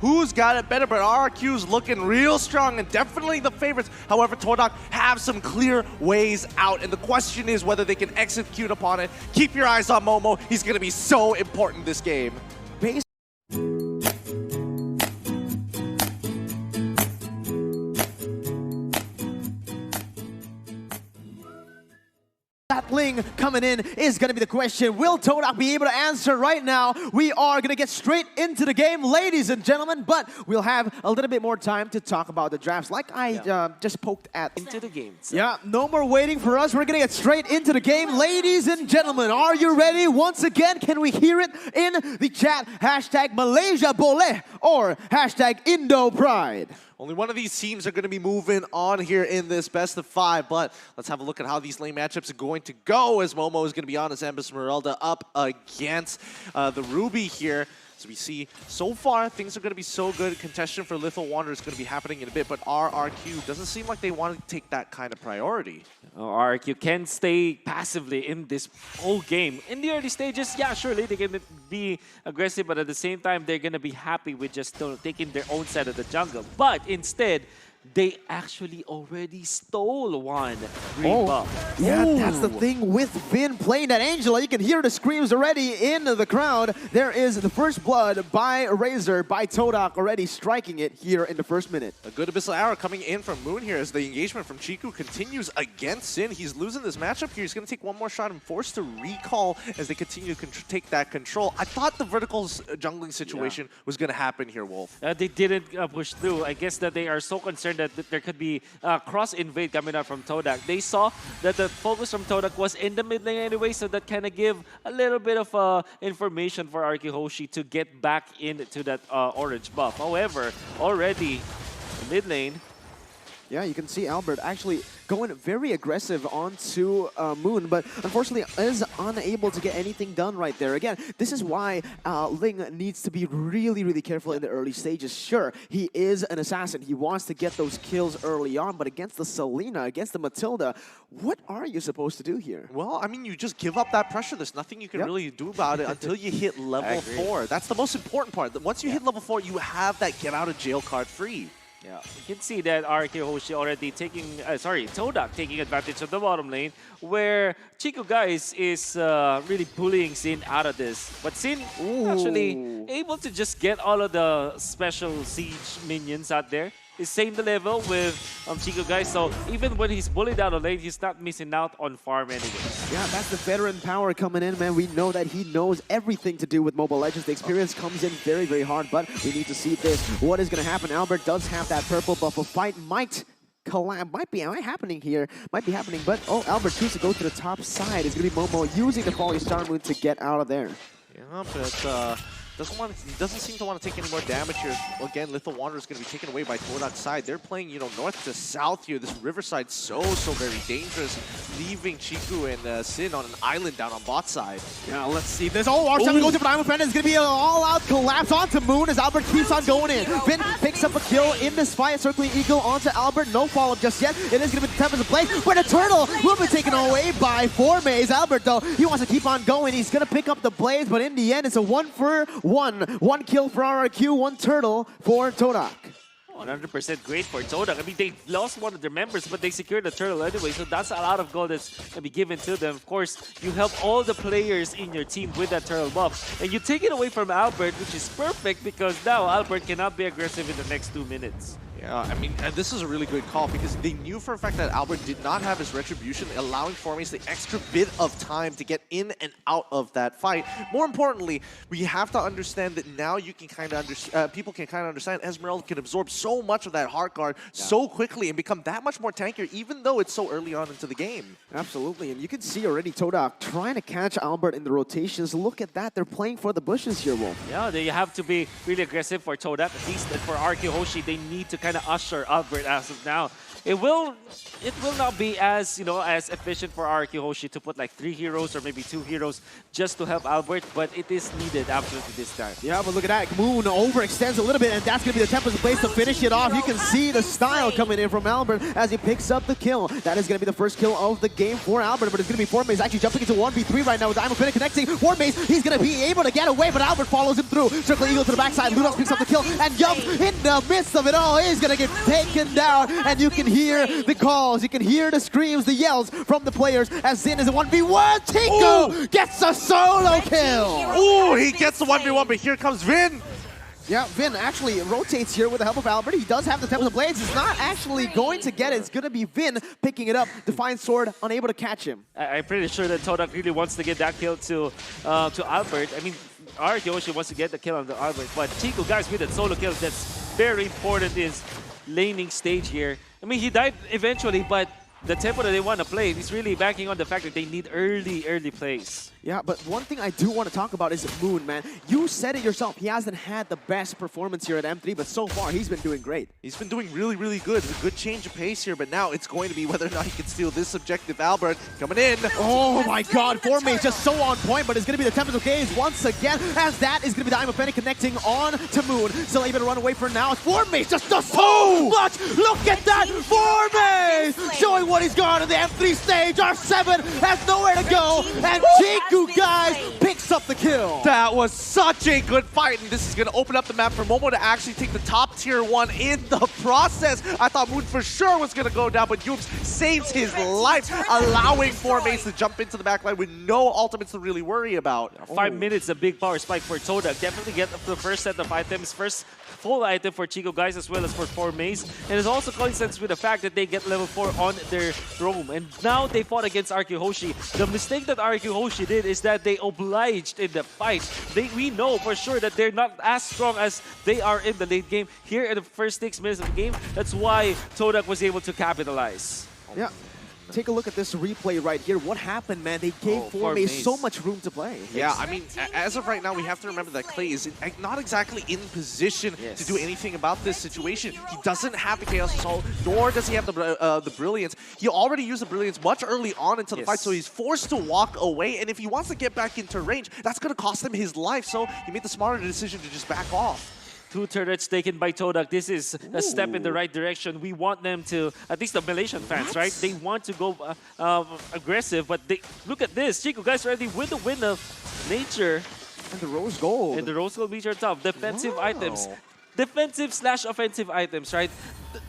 who's got it better, but RRQ's looking real strong and definitely the favorites. However, TODAK have some clear ways out, and the question is whether they can execute upon it. Keep your eyes on Momo. He's going to be so important this game. Ling coming in is going to be the question. Will TODAK be able to answer right now? We are going to get straight into the game, ladies and gentlemen, but we'll have a little bit more time to talk about the drafts like I just poked at. Into the game. So. Yeah, no more waiting for us. We're going to get straight into the game. Ladies and gentlemen, are you ready? Once again, can we hear it in the chat? Hashtag Malaysia Boleh or hashtag Indo Pride. Only one of these teams are going to be moving on here in this best of 5, but let's have a look at how these lane matchups are going to go as Momo is going to be on as Esmeralda up against the Ruby here. As we see, so far, things are going to be so good. Contestation for Lethal Wanderer is going to be happening in a bit, but RRQ doesn't seem like they want to take that kind of priority. RRQ can stay passively in this whole game. In the early stages, yeah, surely they can be aggressive, but at the same time, they're going to be happy with just taking their own side of the jungle. But instead, they actually already stole one green buff. Yeah, that's the thing with Vin playing that Angela. You can hear the screams already in the crowd. There is the first blood by Razor, by TODAK already striking it here in the first minute. A good Abyssal Arrow coming in from Moon here as the engagement from Chiku continues against Sin. He's losing this matchup here. He's going to take one more shot and forced to recall as they continue to take that control. I thought the verticals jungling situation was going to happen here, Wolf. They didn't push through. I guess that they are so concerned that there could be cross-invade coming out from TODAK. They saw that the focus from TODAK was in the mid lane anyway, so that kind of give a little bit of information for RRQ Hoshi to get back into that orange buff. However, already mid lane, yeah, you can see Albert actually going very aggressive onto Moon, but unfortunately is unable to get anything done right there. Again, this is why Ling needs to be really, really careful in the early stages. Sure, he is an assassin. He wants to get those kills early on, but against the Selena, against the Matilda, what are you supposed to do here? Well, I mean, you just give up that pressure. There's nothing you can really do about it until you hit level 4. That's the most important part. Once you hit level 4, you have that get out of jail card free. Yeah, you can see that RRQ Hoshi already taking, TODAK taking advantage of the bottom lane, where Chico guys is really bullying Sin out of this. But Sin actually able to just get all of the special siege minions out there. He's same the level with Chico guys, so even when he's bullied out of lane, he's not missing out on farm anyways. Yeah, that's the veteran power coming in, man. We know that he knows everything to do with Mobile Legends. The experience comes in very, very hard, but we need to see this. What is going to happen? Albert does have that purple buff. A fight might be happening here. Might be happening, but Albert chooses to go to the top side. It's going to be Momo using the Falling Star Moon to get out of there. Yeah, but doesn't seem to want to take any more damage here. Again, Lethal Wanderer is going to be taken away by TODAK's side. They're playing, north to south here. This Riverside so very dangerous, leaving Chiku and Sin on an island down on bot side. Yeah, let's see this. Arsenal goes for Diamond Fan. It's going to be an all-out collapse onto Moon as Albert keeps on going in. Finn picks up a kill in this fight. Circling Eagle onto Albert. No follow-up just yet. It is going to be the tempest of play, but the turtle will be taken away by Formaze. Albert, though, he wants to keep on going. He's going to pick up the blades, but in the end, it's a 1-for-1. One kill for RRQ, one turtle for TODAK. 100% great for TODAK. I mean, they lost one of their members, but they secured the turtle anyway, so that's a lot of gold that's going to be given to them. Of course, you help all the players in your team with that turtle buff, and you take it away from Albert, which is perfect because now Albert cannot be aggressive in the next 2 minutes. Yeah, I mean, this is a really good call because they knew for a fact that Albert did not have his retribution, allowing Formace the extra bit of time to get in and out of that fight. More importantly, we have to understand that now you can kind of understand, people can kind of understand Esmeralda can absorb so much of that heart guard so quickly and become that much more tankier, even though it's so early on into the game. Absolutely, and you can see already TODAK trying to catch Albert in the rotations. Look at that, they're playing for the bushes here, Wolf. Yeah, they have to be really aggressive for TODAK, at least for RRQ Hoshi. They need to kind kind of usher Albert as of now. It will not be as as efficient for RRQ Hoshi to put like 3 heroes or maybe 2 heroes just to help Albert, but it is needed absolutely this time. Yeah, but look at that. Moon overextends a little bit, and that's going to be the Tempest place to finish it off. You can see the style coming in from Albert as he picks up the kill. That is going to be the first kill of the game for Albert, but it's going to be Formase actually jumping into 1v3 right now with Diamond Finish connecting. Formase, he's going to be able to get away, but Albert follows him through. Circle Eagle to the backside. Ludos picks up the kill, and Yums in the midst of it all is going to get taken down, and you can hear the calls, you can hear the screams, the yells from the players as Zin is a 1v1. Tico gets a solo kill. Ooh, he gets the 1v1, but here comes Vin. Yeah, Vin actually rotates here with the help of Albert. He does have the Tempest of Blades. He's not actually going to get it. It's going to be Vin picking it up. Defiant Sword unable to catch him. I'm pretty sure that TODAK really wants to get that kill to Albert. I mean, RRQ Hoshi wants to get the kill on the Albert, but Chico, guys, with that solo kill, that's very important in his laning stage here. I mean, he died eventually, but the tempo that they want to play is really backing on the fact that they need early plays. Yeah, but one thing I do want to talk about is Moon, man. You said it yourself. He hasn't had the best performance here at M3, but so far he's been doing great. He's been doing really good. It's a good change of pace here, but now it's going to be whether or not he can steal this objective. Albert coming in. Oh my god, Formase just so on point, but it's going to be the Tempest of Gaze once again, as that is going to be the Diamond Fennec connecting on to Moon. Still able to run away for now. Formase just does so much! Look at that! Formase! Showing what he's got on the M3 stage. R7 has nowhere to go, and Jiku, guys, picks up the kill. That was such a good fight, and this is going to open up the map for Momo to actually take the top tier 1 in the process. I thought Moon for sure was going to go down, but Yums saves his life, allowing Formase to jump into the backline with no ultimates to really worry about. 5 minutes, a big power spike for TODAK. Definitely get the first set of items, first full item for Chico, guys, as well as for Formase. And it's also coincidence with the fact that they get level 4 on their roam. And now they fought against RRQ Hoshi. The mistake that RRQ Hoshi did is that they obliged in the fight. We know for sure that they're not as strong as they are in the late game. Here in the first 6 minutes of the game, that's why TODAK was able to capitalize. Yeah. Take a look at this replay right here. What happened, man? They gave Formase so much room to play. Yeah, I mean, as of right now, we have to remember that Clay is not exactly in position to do anything about this situation. He doesn't have the Chaos Assault, nor does he have the Brilliance. He already used the Brilliance much early on into the fight, so he's forced to walk away. And if he wants to get back into range, that's going to cost him his life. So he made the smarter decision to just back off. 2 turrets taken by TODAK. This is a step in the right direction. We want them to, at least the Malaysian fans, right? They want to go aggressive, but look at this. Chico, guys, already with the win of Nature. And the Rose Gold. And the Rose Gold Beach are top. Defensive items. Defensive/offensive items, right?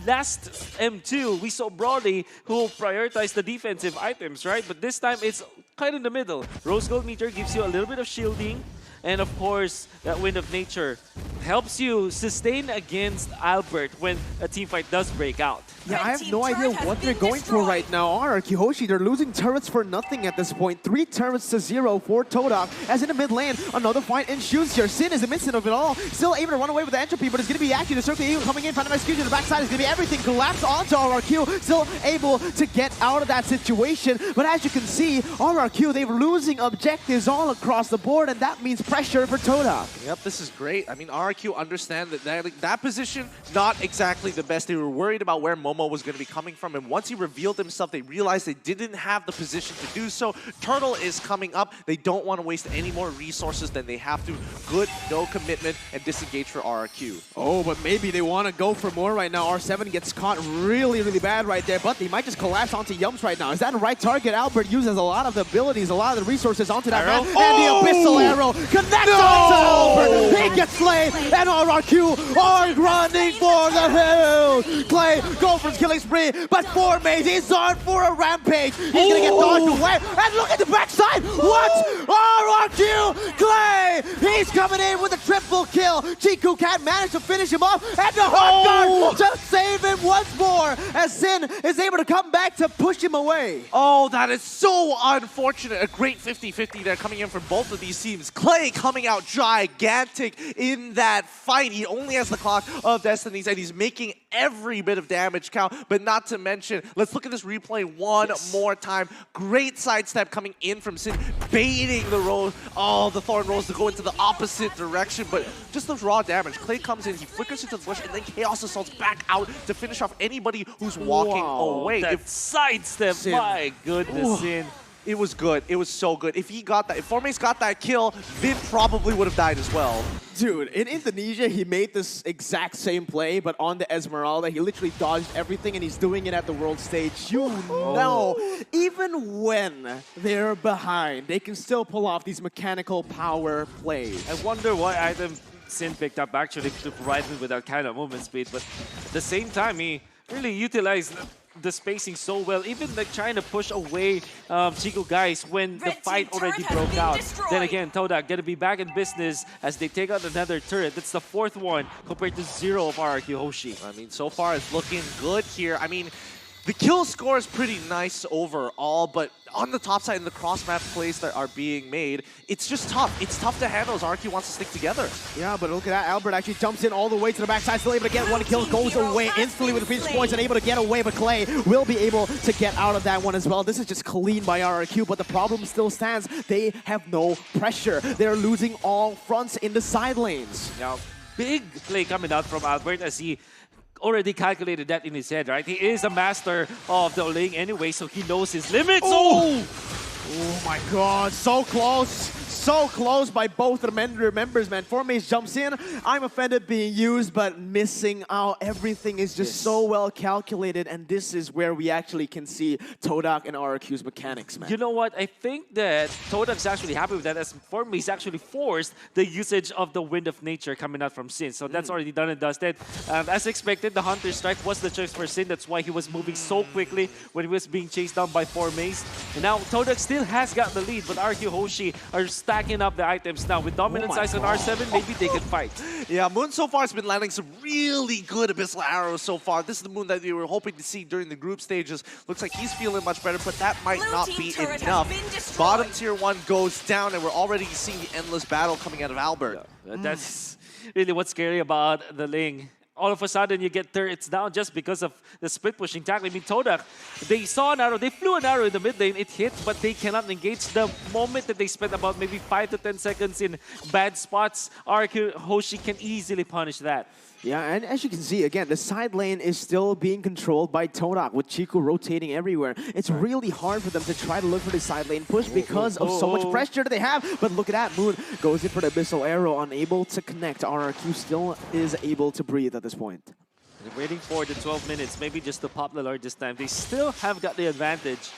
Last M2, we saw Broly who prioritized the defensive items, right? But this time, it's kind of in the middle. Rose Gold Meter gives you a little bit of shielding. And of course, that Wind of Nature helps you sustain against Albert when a team fight does break out. Yeah, I have no idea what they're going for right now. RRQ Hoshi, they're losing turrets for nothing at this point. 3 turrets to 0 for TODAK. As in the mid lane, another fight ensues here. Sin is the midst of it all. Still able to run away with the entropy, but it's going to be actually the Circle Eagle coming in. Phantom Execution to the backside is going to be everything collapsed onto RRQ. Still able to get out of that situation. But as you can see, RRQ, they're losing objectives all across the board, and that means pressure for TODAK. Yep, this is great. I mean, RRQ understand that position, not exactly the best. They were worried about where Momo was going to be coming from, and once he revealed himself, they realized they didn't have the position to do so. Turtle is coming up. They don't want to waste any more resources than they have to. Good, no commitment, and disengage for RRQ. Oh, but maybe they want to go for more right now. R7 gets caught really bad right there, but they might just collapse onto Yums right now. Is that the right target? Albert uses a lot of the abilities, a lot of the resources onto that man, and the Abyssal Arrow connects onto Albert. He gets slain, and RRQ are running for the hills. Clay, go for his killing spree, but Formase is on for a rampage. He's going to get dodged away, and look at the backside. What? RRQ, Clay, he's coming in with a triple kill. Chiku can't manage to finish him off, and the hard guard to save him once more, as Sin is able to come back to push him away. Oh, that is so unfortunate. A great 50-50 there coming in from both of these teams. Clay Clay coming out gigantic in that fight. He only has the Clock of Destinies, and he's making every bit of damage count. But not to mention, let's look at this replay one more time. Great sidestep coming in from Sin, baiting the roll, the Thorn Rolls to go into the opposite direction. But just the raw damage. Clay comes in, he flickers into the bush, and then Chaos Assaults back out to finish off anybody who's walking away. That sidestep, Sin. my goodness, Sin. It was good. It was so good. If he got that, if Formace got that kill, Vin probably would have died as well. Dude, in Indonesia, he made this exact same play, but on the Esmeralda, he literally dodged everything, and he's doing it at the world stage. You know, even when they're behind, they can still pull off these mechanical power plays. I wonder what item Sin picked up actually to provide him with that kind of movement speed, but at the same time, he really utilized the spacing so well, even like trying to push away Chico guys when the fight already broke out. Then again, TODAK gonna be back in business as they take out another turret. That's the fourth one compared to 0 of RRQ Hoshi. I mean, so far it's looking good here. I mean, the kill score is pretty nice overall, but on the top side in the cross-map plays that are being made, it's just tough. It's tough to handle as RRQ wants to stick together. Yeah, but look at that. Albert actually jumps in all the way to the backside, still able to get one kill, goes away instantly with the Phoenix points and able to get away, but Clay will be able to get out of that one as well. This is just clean by RRQ, but the problem still stands. They have no pressure. They're losing all fronts in the side lanes. Now, big play coming out from Albert as he already calculated that in his head, right? He is a master of the Oling anyway, so he knows his limits. Oh my god, so close. So close by both the members, man. Formace jumps in. I'm offended being used, but missing out. Everything is just so well calculated, and this is where we actually can see TODAK and RRQ's mechanics, man. You know what? I think that TODAK's actually happy with that, as Formace actually forced the usage of the Wind of Nature coming out from Sin. So that's already done and dusted. As expected, the Hunter Strike was the choice for Sin. That's why he was moving so quickly when he was being chased down by Formace. And now TODAK still has got the lead, but RRQ Hoshi are stacking up the items now. With Dominant Size on R7, maybe they can fight. Yeah, Moon so far has been landing some really good Abyssal arrows so far. This is the Moon that we were hoping to see during the group stages. Looks like he's feeling much better, but that might not be enough. Bottom tier 1 goes down, and we're already seeing the endless battle coming out of Albert. Yeah, that's really what's scary about the Ling. All of a sudden, you get turrets down just because of the split pushing tackle. I mean, TODAK, they saw an arrow, they flew an arrow in the mid lane, it hit, but they cannot engage. The moment that they spent about maybe 5 to 10 seconds in bad spots, RRQ Hoshi can easily punish that. Yeah, and as you can see, again, the side lane is still being controlled by TODAK with Chico rotating everywhere. It's really hard for them to try to look for the side lane push because of so much pressure that they have. But look at that, Moon goes in for the Abyssal Arrow, unable to connect. RRQ still is able to breathe at this point. They're waiting for the 12 minutes, maybe just to pop the Lord this time. They still have got the advantage.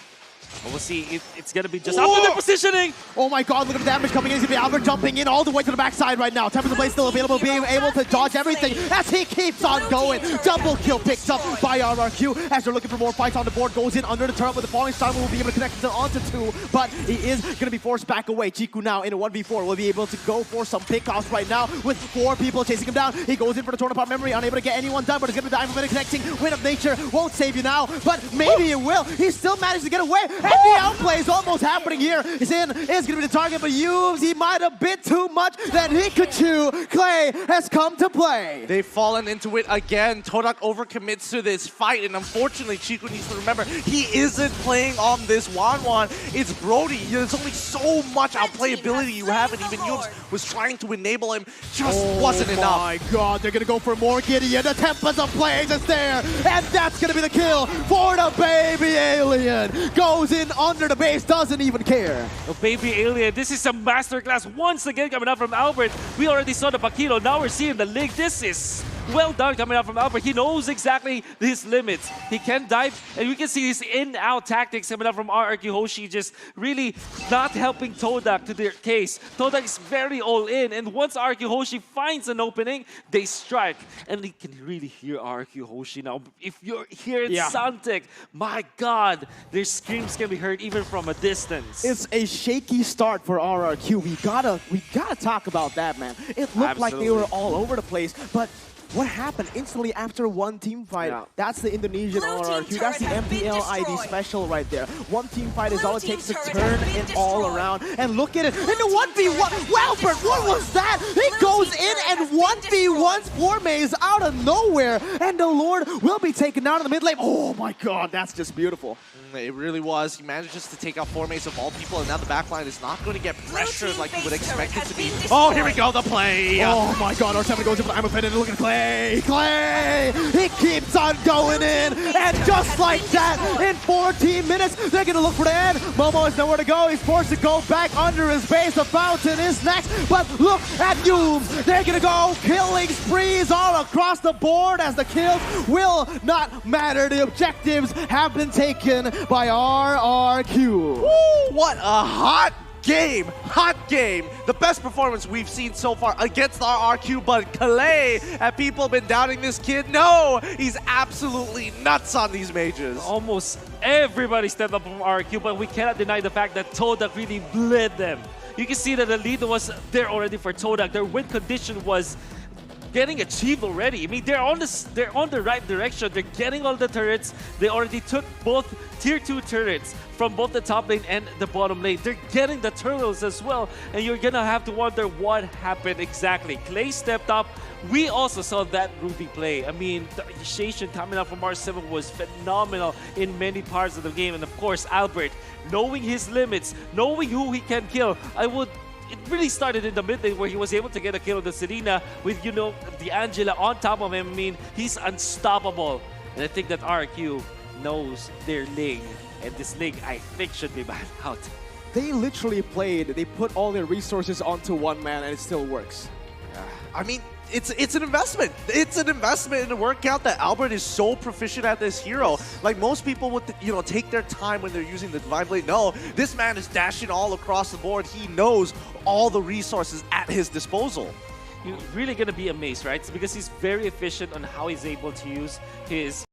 But we'll see if it's going to be just after the positioning. Oh my god, look at the damage coming in. It's going to be Albert jumping in all the way to the backside right now. Tempest of Blade still available, being able to dodge everything as he keeps on going. Double kill picked up by RRQ as they're looking for more fights on the board. Goes in under the turret with the falling star. Will be able to connect it onto 2, but he is going to be forced back away. Chiku now in a 1v4 will be able to go for some pickoffs right now with 4 people chasing him down. He goes in for the Torn Apart Memory, unable to get anyone done, but it's going to be the Iron connecting. Wind of Nature won't save you now, but maybe it will. He still managed to get away, and the outplay is almost happening here. Sin is going to be the target, but he might have bit too much that he could chew. Clay has come to play. They've fallen into it again. TODAK overcommits to this fight, and unfortunately, Chico needs to remember he isn't playing on this Wanwan. It's Brody. There's only so much outplayability you have, and even Yubes was trying to enable him. Just wasn't enough. Oh my god, they're going to go for more Gideon. The Tempest of Blades is there, and that's going to be the kill for the baby alien. Goes in under the base, doesn't even care. Oh, baby alien, this is a masterclass once again coming out from Albert. We already saw the Paquito, now we're seeing the Lig. This is well done coming out from Albert. He knows exactly his limits. He can dive, and we can see his in-out tactics coming out from RRQ Hoshi, just really not helping TODAK to their case. TODAK is very all in, and once RRQ Hoshi finds an opening, they strike. And you can really hear RRQ Hoshi now. If you're here in Suntec, my god, their screams can be heard even from a distance. It's a shaky start for RRQ. We gotta talk about that, man. It looked like they were all over the place, but what happened instantly after one team fight? Yeah. That's the Indonesian Blue team RRQ. That's the turret has been MPL ID destroyed. special right there. One team fight is Blue all it team takes to turret turn has been it all destroyed. around. And look at it. In the 1v1. Walbert, what was that? He Blue goes team in turret and has been 1v1s Formaze out of nowhere. And the Lord will be taken out in the mid lane. Oh my god, that's just beautiful. It really was. He manages to take out 4 mates of all people, and now the backline is not going to get pressured like you would expect it to be. Oh, here we go, the play! Oh my god, R7 goes in for the Amapet and look at Clay! Clay! He keeps on going in! And just like that, in 14 minutes, they're gonna look for the end! Momo has nowhere to go, he's forced to go back under his base. The fountain is next, but look at Yums! They're gonna go killing sprees all across the board as the kills will not matter. The objectives have been taken by RRQ. Woo, what a hot game! Hot game! The best performance we've seen so far against RRQ, but Calais, have people been doubting this kid? No! He's absolutely nuts on these mages. Almost everybody stepped up from RRQ, but we cannot deny the fact that TODAK really bled them. You can see that the lead was there already for TODAK. Their win condition was getting achieved already. I mean, they're on the right direction. They're getting all the turrets. They already took both tier 2 turrets from both the top lane and the bottom lane. They're getting the turtles as well, and you're gonna have to wonder what happened exactly. Clay stepped up. We also saw that Ruby play. I mean, the initiation coming out from R7 was phenomenal in many parts of the game, and of course, Albert, knowing his limits, knowing who he can kill, it really started in the mid lane where he was able to get a kill on the Selena with, you know, the Angela on top of him. I mean, he's unstoppable. And I think that RQ knows their Ling. And this Ling, I think, should be banned out. They literally they put all their resources onto one man and it still works. I mean, it's an investment. It's an investment in a workout that Albert is so proficient at this hero. Like most people would, you know, take their time when they're using the Divine Blade. No, this man is dashing all across the board. He knows all the resources at his disposal. You're really gonna be amazed, right? It's because he's very efficient on how he's able to use his